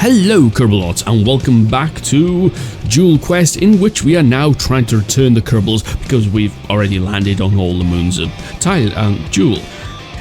Hello Kerbalots and welcome back to Jool Quest, in which we are now trying to return the Kerbals because we've already landed on all the moons of Tylo and Jool.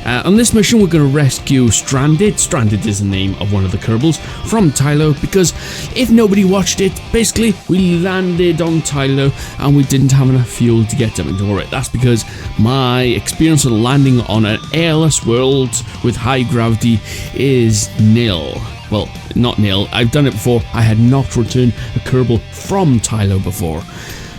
On this mission we're going to rescue Stranded. Stranded is the name of one of the Kerbals from Tylo, because if nobody watched it, basically we landed on Tylo and we didn't have enough fuel to get them into orbit. That's because my experience of landing on an airless world with high gravity is nil. Well, not nil, I've done it before. I had not returned a Kerbal from Tylo before.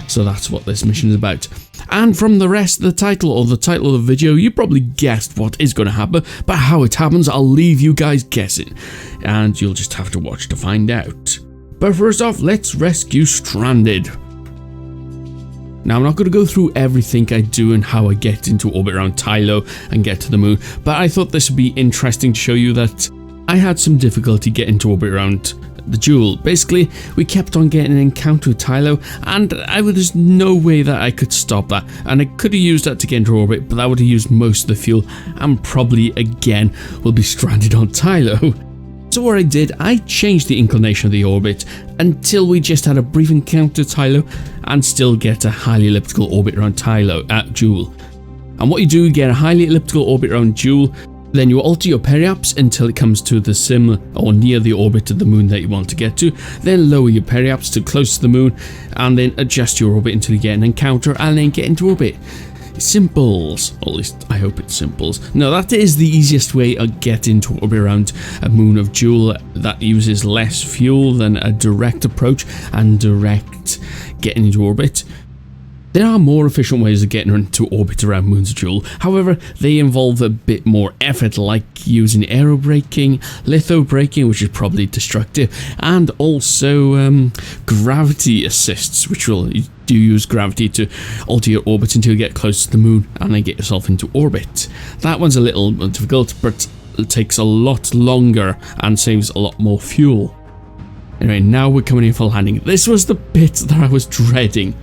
So that's what this mission is about. And from the rest of the title, or the title of the video, you probably guessed what is going to happen, but how it happens, I'll leave you guys guessing. And you'll just have to watch to find out. But first off, let's rescue Stranded. Now, I'm not going to go through everything I do and how I get into orbit around Tylo and get to the moon, but I thought this would be interesting to show you that I had some difficulty getting to orbit around the Jool. Basically, we kept on getting an encounter with Tylo, and there's no way that I could stop that. And I could have used that to get into orbit, but that would have used most of the fuel, and probably again will be stranded on Tylo. So what I did, I changed the inclination of the orbit until we just had a brief encounter with Tylo, and still get a highly elliptical orbit around Tylo at Jool. And what you do, you get a highly elliptical orbit around Jool. Then you alter your periaps until it comes to the similar or near the orbit of the moon that you want to get to. Then lower your periaps to close to the moon, and then adjust your orbit until you get an encounter, and then get into orbit. Simples, or at least I hope it's simples. No, that is the easiest way of getting to orbit around a moon of Jool that uses less fuel than a direct approach and direct getting into orbit. There are more efficient ways of getting into orbit around moons of Jool, however they involve a bit more effort, like using aerobraking, lithobraking, which is probably destructive, and also gravity assists, which will do use gravity to alter your orbit until you get close to the moon and then get yourself into orbit. That one's a little difficult, but it takes a lot longer and saves a lot more fuel. Anyway, now we're coming in for landing. This was the bit that I was dreading.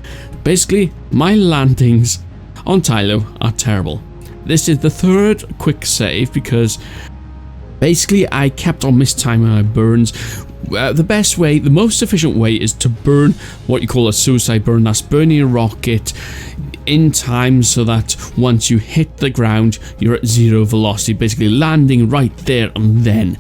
Basically, my landings on Tylo are terrible. This is the third quick save because basically I kept on mistiming my burns. The best way, the most efficient way, is to burn what you call a suicide burn. That's burning a rocket in time so that once you hit the ground, you're at zero velocity, basically landing right there and then.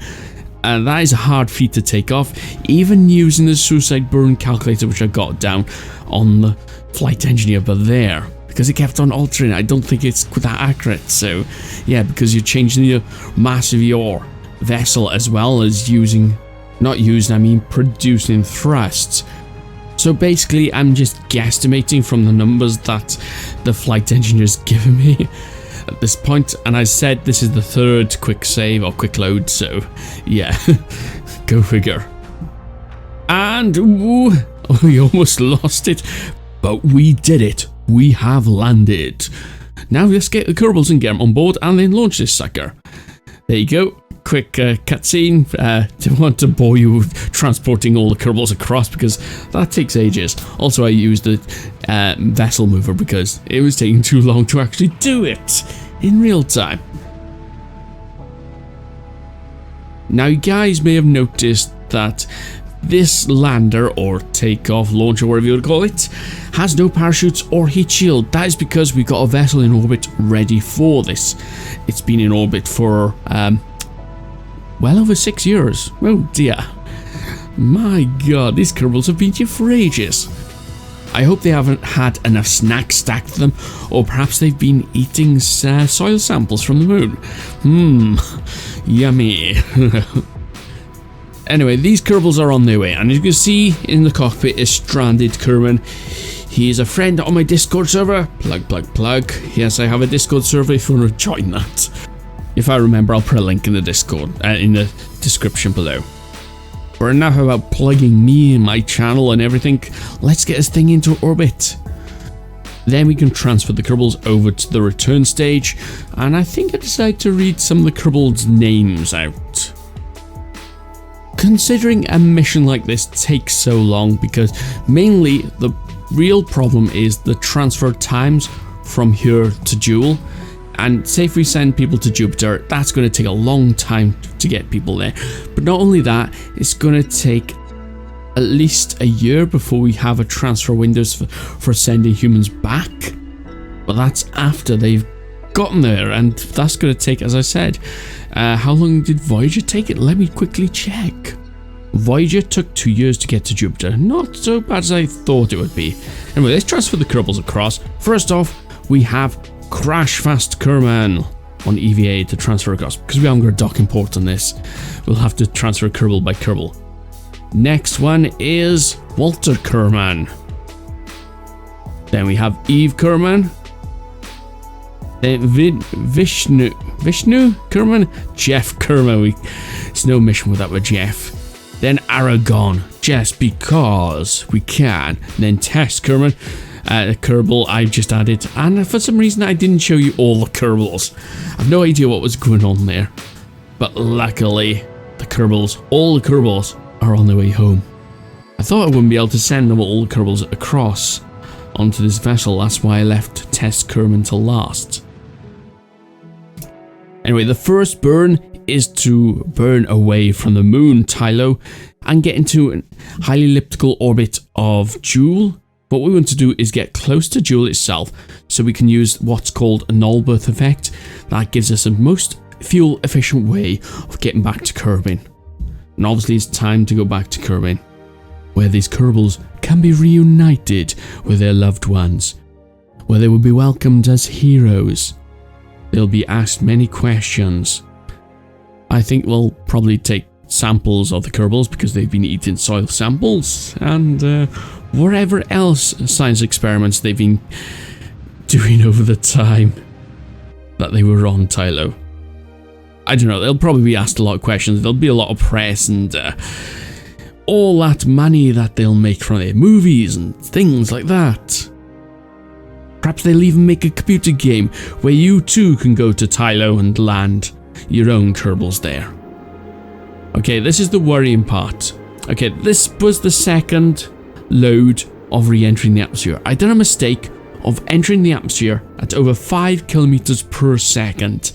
And that is a hard feat to take off, even using the suicide burn calculator, which I got down on the flight engineer, but there, because it kept on altering, I don't think it's that accurate. So yeah, because you're changing the mass of your vessel as well as producing thrust. So basically I'm just guesstimating from the numbers that the flight engineer's given me at this point, and I said this is the third quick save or quick load, so yeah, go figure. And ooh, we almost lost it, but we did it. We have landed. Now let's get the Kerbals and get them on board and then launch this sucker. There you go. Quick cutscene. Didn't want to bore you with transporting all the Kerbals across because that takes ages. Also, I used the vessel mover because it was taking too long to actually do it in real time. Now, you guys may have noticed that this lander, or takeoff, launch, or whatever you would call it, has no parachutes or heat shield. That is because we got a vessel in orbit ready for this. It's been in orbit for well over 6 years. Oh dear. My god, these Kerbals have been here for ages. I hope they haven't had enough snacks stacked to them, or perhaps they've been eating soil samples from the moon. Yummy. Anyway, these Kerbals are on their way, and as you can see in the cockpit is Stranded Kerman. He is a friend on my Discord server. Plug. Yes, I have a Discord server if you want to join that. If I remember, I'll put a link in the Discord, in the description below. But enough about plugging me and my channel and everything. Let's get this thing into orbit. Then we can transfer the Kerbals over to the return stage, and I think I decided to read some of the Kerbals' names out. Considering a mission like this takes so long, because mainly the real problem is the transfer times from here to Jool. And say if we send people to Jupiter, that's going to take a long time to get people there. But not only that, it's going to take at least a year before we have a transfer windows for sending humans back. But that's after they've gotten there, and that's going to take, as I said, how long did Voyager take it? Let me quickly check. Voyager took 2 years to get to Jupiter. Not so bad as I thought it would be. Anyway, let's transfer the Kerbals across. First off, we have Crash Fast Kerman on EVA to transfer across, because we haven't got a docking port on this. We'll have to transfer Kerbal by Kerbal. Next one is Walter Kerman. Then we have Eve Kerman. Then Vishnu Kerman, Jeff Kerman. It's no mission without a Jeff. Then Aragon, just because we can. Then Tess Kerman, Kerbal I just added, and for some reason I didn't show you all the Kerbals. I've no idea what was going on there, but luckily the Kerbals, all the Kerbals, are on their way home. I thought I wouldn't be able to send them all the Kerbals across onto this vessel. That's why I left Tess Kerman till last. Anyway, the first burn is to burn away from the moon, Tylo, and get into a highly elliptical orbit of Jool. What we want to do is get close to Jool itself, so we can use what's called a null birth effect. That gives us the most fuel efficient way of getting back to Kerbin. And obviously it's time to go back to Kerbin, where these Kerbals can be reunited with their loved ones, where they will be welcomed as heroes. They'll be asked many questions. I think we'll probably take samples of the Kerbals because they've been eating soil samples and whatever else science experiments they've been doing over the time that they were on Tylo. I don't know, they'll probably be asked a lot of questions. There'll be a lot of press and all that money that they'll make from their movies and things like that. Perhaps they'll even make a computer game where you too can go to Tylo and land your own Kerbals there. Okay, this is the worrying part. Okay, this was the second load of re-entering the atmosphere. I done a mistake of entering the atmosphere at over 5 kilometers per second.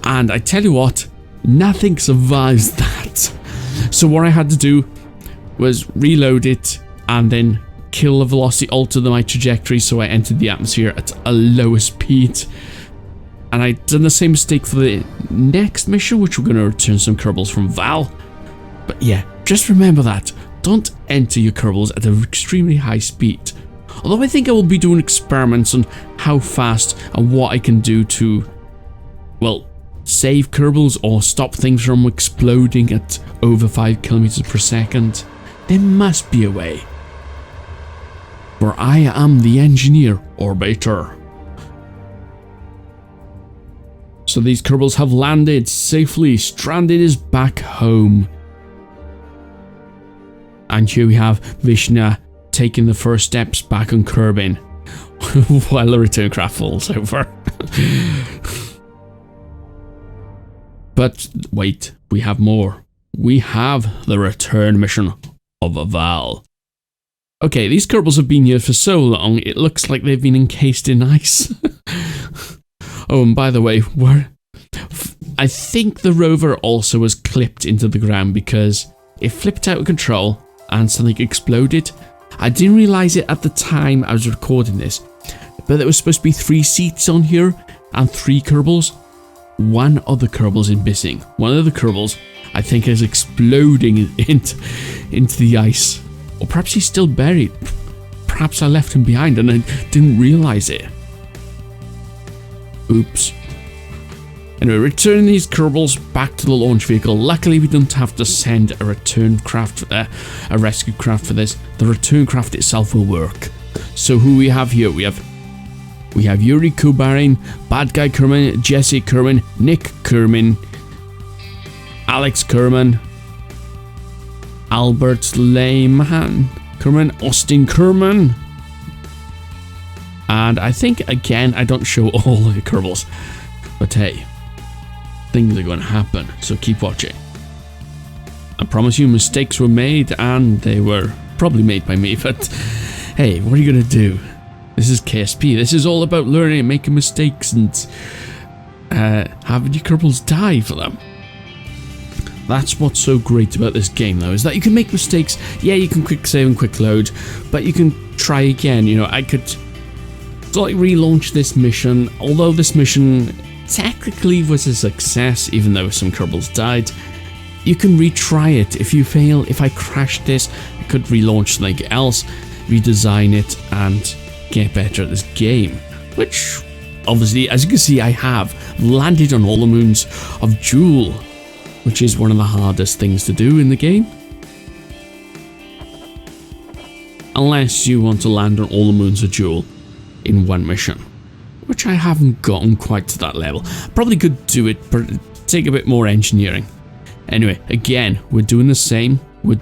And I tell you what, nothing survives that. So what I had to do was reload it and then kill the velocity, alter my trajectory so I entered the atmosphere at a lower speed. And I done the same mistake for the next mission, which we're going to return some Kerbals from Vall. But yeah, just remember that. Don't enter your Kerbals at an extremely high speed. Although I think I will be doing experiments on how fast and what I can do to, well, save Kerbals or stop things from exploding at over 5 kilometers per second. There must be a way. For I am the engineer orbiter. So these Kerbals have landed safely. Stranded is back home. And here we have Vishnu taking the first steps back on Kerbin while the return craft falls over. But wait, we have more. We have the return mission of Vall. Okay, these Kerbals have been here for so long, it looks like they've been encased in ice. Oh, and by the way, I think the rover also was clipped into the ground because it flipped out of control and something exploded. I didn't realise it at the time I was recording this, but there was supposed to be 3 seats on here and 3 Kerbals. One of the Kerbals is missing. One of the Kerbals, I think, is exploding into the ice. Or perhaps he's still buried. Perhaps I left him behind and I didn't realise it. Oops. Anyway, returning these Kerbals back to the launch vehicle. Luckily, we don't have to send a return craft, a rescue craft for this. The return craft itself will work. So who we have here? We have Yuri Kubarin, Badguy Kerman, Jesse Kerman, Nick Kerman, Alex Kerman, Albert Lehman Kerman, Austin Kerman. And I think, again, I don't show all of the Kerbals. But hey, things are going to happen, so keep watching. I promise you mistakes were made, and they were probably made by me, but hey, what are you going to do? This is KSP. This is all about learning and making mistakes and having your Kerbals die for them. That's what's so great about this game, though, is that you can make mistakes. Yeah, you can quick save and quick load, but you can try again. You know, I could sort of relaunch this mission, although this mission technically was a success, even though some Kerbals died. You can retry it. If you fail, if I crash this, I could relaunch something else, redesign it, and get better at this game. Which, obviously, as you can see, I have landed on all the moons of Jool, which is one of the hardest things to do in the game. Unless you want to land on all the moons of Jool in one mission, which I haven't gotten quite to that level. Probably could do it, but it'd take a bit more engineering. Anyway, again, we're doing the same. We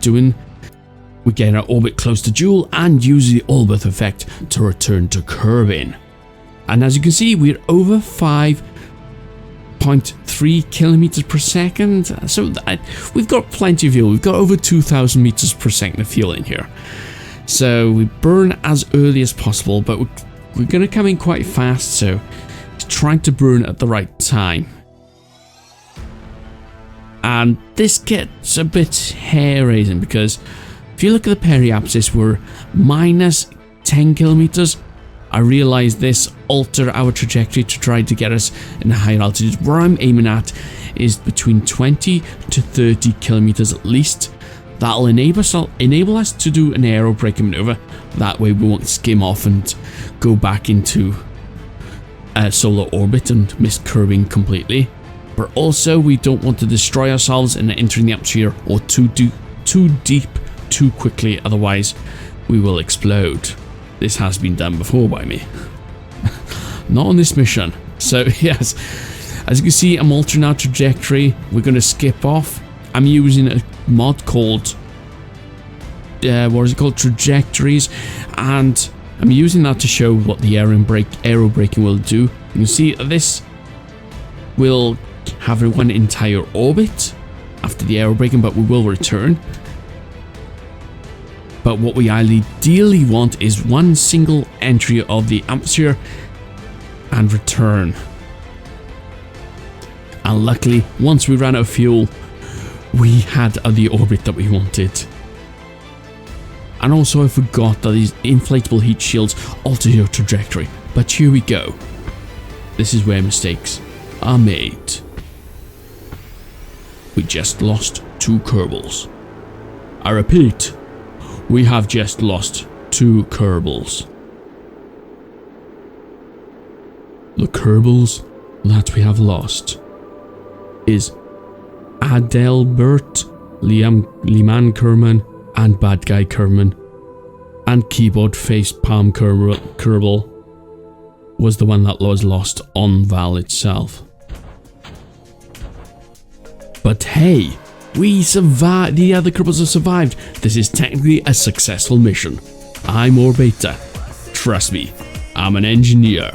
get our orbit close to Jool and use the Albert effect to return to Kerbin. And as you can see, we're over 5.3 kilometers per second. So we've got plenty of fuel. We've got over 2,000 meters per second of fuel in here. So we burn as early as possible, but we're going to come in quite fast. So trying to burn at the right time. And this gets a bit hair-raising because if you look at the periapsis, we're minus 10 kilometers. I realize this alter our trajectory to try to get us in a higher altitude. Where I'm aiming at is between 20 to 30 kilometers at least. That'll enable us to do an aerobraking maneuver. That way we won't skim off and go back into a solar orbit and miss Kerbin completely. But also we don't want to destroy ourselves in entering the atmosphere or too deep too quickly, otherwise we will explode. This has been done before by me. Not on this mission. So yes, as you can see, I'm altering our trajectory. We're going to skip off. I'm using a mod called Trajectories, and I'm using that to show what the aerobraking will do. You can see this will have one entire orbit after the aerobraking, but we will return. But what we ideally want is one single entry of the atmosphere and return. And luckily, once we ran out of fuel, we had the orbit that we wanted. And also I forgot that these inflatable heat shields alter your trajectory. But here we go. This is where mistakes are made. We just lost 2 Kerbals. I repeat, we have just lost 2 Kerbals. The Kerbals that we have lost is Adebert, Lehman Kerman, and Badguy Kerman, and keyboard face palm Kerbal was the one that was lost on Vall itself. But hey, we survived. The other Kerbals have survived. This is technically a successful mission. I'm Orbiter. Trust me, I'm an engineer.